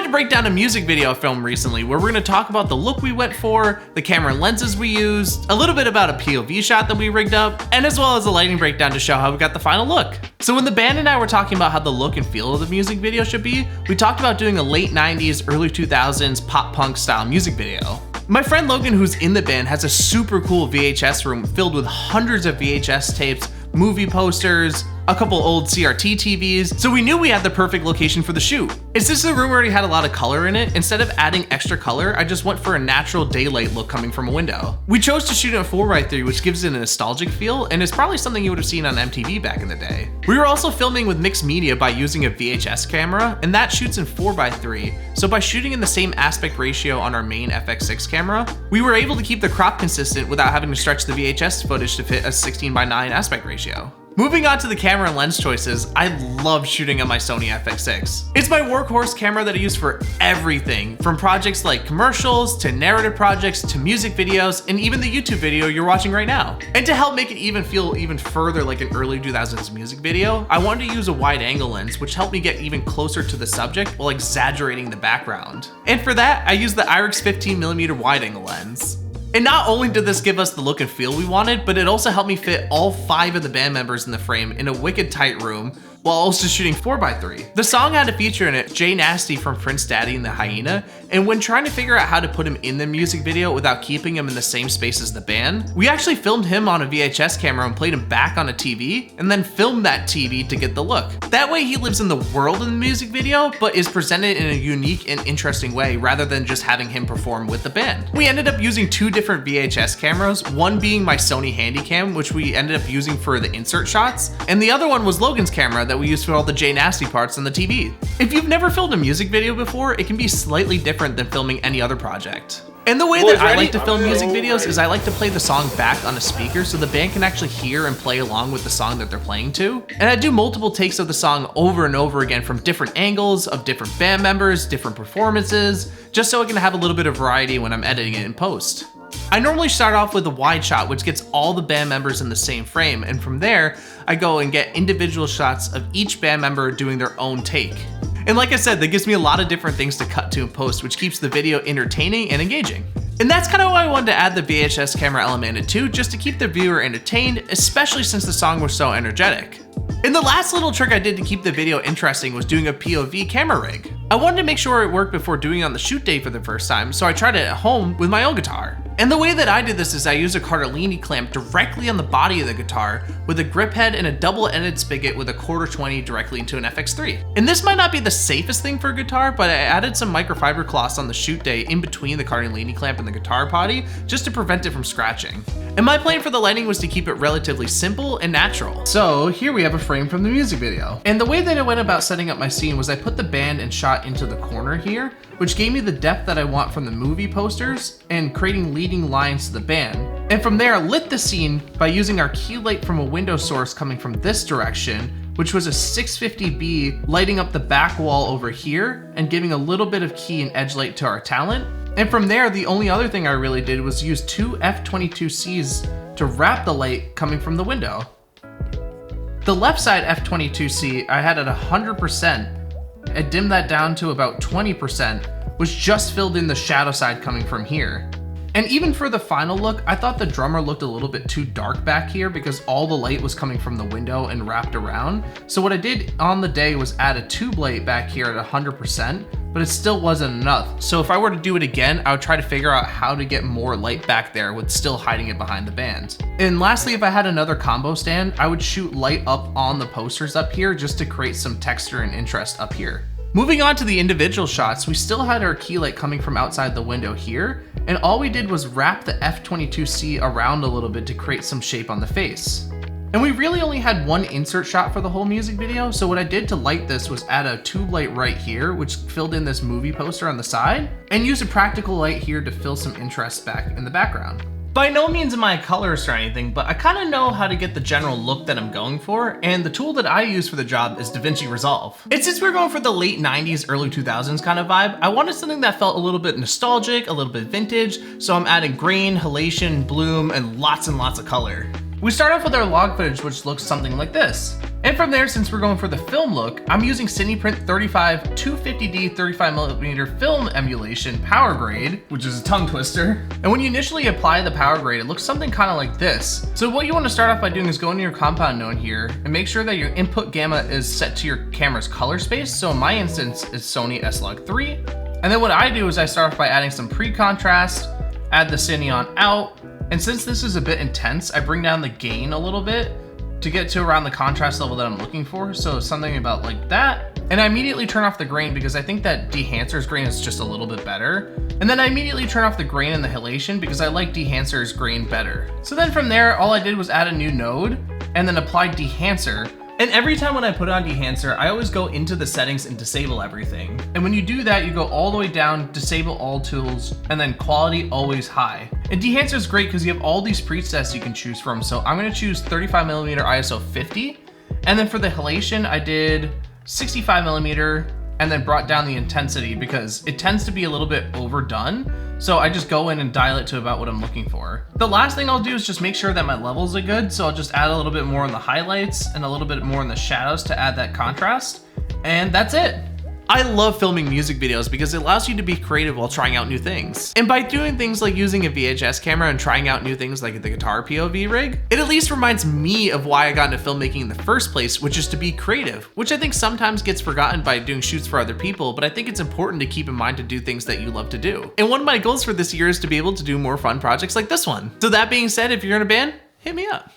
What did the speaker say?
to break down a music video film recently where we're going to talk about the look we went for, the camera and lenses we used, a little bit about a POV shot that we rigged up, and as well as a lighting breakdown to show how we got the final look. So when the band and I were talking about how the look and feel of the music video should be, we talked about doing a late 90s, early 2000s pop punk style music video. My friend Logan, who's in the band, has a super cool VHS room filled with hundreds of VHS tapes, movie posters, a couple old CRT TVs, so we knew we had the perfect location for the shoot. Since the room already had a lot of color in it, instead of adding extra color, I just went for a natural daylight look coming from a window. We chose to shoot in 4:3, which gives it a nostalgic feel, and is probably something you would have seen on MTV back in the day. We were also filming with mixed media by using a VHS camera, and that shoots in 4:3, so by shooting in the same aspect ratio on our main FX6 camera, we were able to keep the crop consistent without having to stretch the VHS footage to fit a 16:9 aspect ratio. Moving on to the camera and lens choices, I love shooting on my Sony FX6. It's my workhorse camera that I use for everything, from projects like commercials, to narrative projects, to music videos, and even the YouTube video you're watching right now. And to help make it even feel even further like an early 2000s music video, I wanted to use a wide angle lens, which helped me get even closer to the subject while exaggerating the background. And for that, I used the IRIX 15mm wide angle lens. And not only did this give us the look and feel we wanted, but it also helped me fit all 5 of the band members in the frame in a wicked tight room, while also shooting 4:3. The song had a feature in it, Jay Nasty from Prince Daddy and the Hyena, and when trying to figure out how to put him in the music video without keeping him in the same space as the band, we actually filmed him on a VHS camera and played him back on a TV, and then filmed that TV to get the look. That way he lives in the world in the music video, but is presented in a unique and interesting way rather than just having him perform with the band. We ended up using 2 different VHS cameras, one being my Sony Handycam, which we ended up using for the insert shots, and the other one was Logan's camera that we used for all the Jay Nasty parts on the TV. If you've never filmed a music video before, it can be slightly different than filming any other project. And the way that I like to film music videos is I like to play the song back on a speaker so the band can actually hear and play along with the song that they're playing to. And I do multiple takes of the song over and over again from different angles of different band members, different performances, just so I can have a little bit of variety when I'm editing it in post. I normally start off with a wide shot, which gets all the band members in the same frame, and from there, I go and get individual shots of each band member doing their own take. And like I said, that gives me a lot of different things to cut to in post, which keeps the video entertaining and engaging. And that's kind of why I wanted to add the VHS camera element in it too, just to keep the viewer entertained, especially since the song was so energetic. And the last little trick I did to keep the video interesting was doing a POV camera rig. I wanted to make sure it worked before doing it on the shoot day for the first time, so I tried it at home with my own guitar. And the way that I did this is I used a Cardellini clamp directly on the body of the guitar with a grip head and a double-ended spigot with a 1/4-20 directly into an FX3. And this might not be the safest thing for a guitar, but I added some microfiber cloths on the shoot day in between the Cardellini clamp and the guitar body just to prevent it from scratching. And my plan for the lighting was to keep it relatively simple and natural. So here we have a frame from the music video. And the way that I went about setting up my scene was I put the band and shot into the corner here, which gave me the depth that I want from the movie posters and creating leading lines to the band. And from there, I lit the scene by using our key light from a window source coming from this direction, which was a 650B lighting up the back wall over here and giving a little bit of key and edge light to our talent. And from there, the only other thing I really did was use 2 F22Cs to wrap the light coming from the window. The left side F22C I had at 100%. I dimmed that down to about 20%, which just filled in the shadow side coming from here. And even for the final look, I thought the drummer looked a little bit too dark back here because all the light was coming from the window and wrapped around. So what I did on the day was add a tube light back here at 100%, but it still wasn't enough. So if I were to do it again, I would try to figure out how to get more light back there with still hiding it behind the band. And lastly, if I had another combo stand, I would shoot light up on the posters up here just to create some texture and interest up here. Moving on to the individual shots, we still had our key light coming from outside the window here, and all we did was wrap the F22C around a little bit to create some shape on the face. And we really only had one insert shot for the whole music video, so what I did to light this was add a tube light right here, which filled in this movie poster on the side, and use a practical light here to fill some interest back in the background. By no means am I a colorist or anything, but I kind of know how to get the general look that I'm going for, and the tool that I use for the job is DaVinci Resolve. And since we're going for the late 90s, early 2000s kind of vibe, I wanted something that felt a little bit nostalgic, a little bit vintage, so I'm adding grain, halation, bloom, and lots of color. We start off with our log footage, which looks something like this. And from there, since we're going for the film look, I'm using Cineprint 35 250D 35mm film emulation power grade, which is a tongue twister. And when you initially apply the power grade, it looks something kind of like this. So what you want to start off by doing is go into your compound node here and make sure that your input gamma is set to your camera's color space. So in my instance, it's Sony S-Log3. And then what I do is I start off by adding some pre-contrast, add the Cineon out. And since this is a bit intense, I bring down the gain a little bit to get to around the contrast level that I'm looking for. So something about like that. And I immediately turn off the grain because I think that Dehancer's grain is just a little bit better. And then I immediately turn off the grain and the halation because I like Dehancer's grain better. So then from there, all I did was add a new node and then apply Dehancer. And every time when I put on Dehancer, I always go into the settings and disable everything. And when you do that, you go all the way down, disable all tools, and then quality always high. And Dehancer is great because you have all these presets you can choose from. So I'm gonna choose 35mm ISO 50. And then for the halation, I did 65mm and then brought down the intensity because it tends to be a little bit overdone. So I just go in and dial it to about what I'm looking for. The last thing I'll do is just make sure that my levels are good. So I'll just add a little bit more in the highlights and a little bit more in the shadows to add that contrast. And that's it. I love filming music videos because it allows you to be creative while trying out new things. And by doing things like using a VHS camera and trying out new things like the guitar POV rig, it at least reminds me of why I got into filmmaking in the first place, which is to be creative, which I think sometimes gets forgotten by doing shoots for other people, but I think it's important to keep in mind to do things that you love to do. And one of my goals for this year is to be able to do more fun projects like this one. So that being said, if you're in a band, hit me up.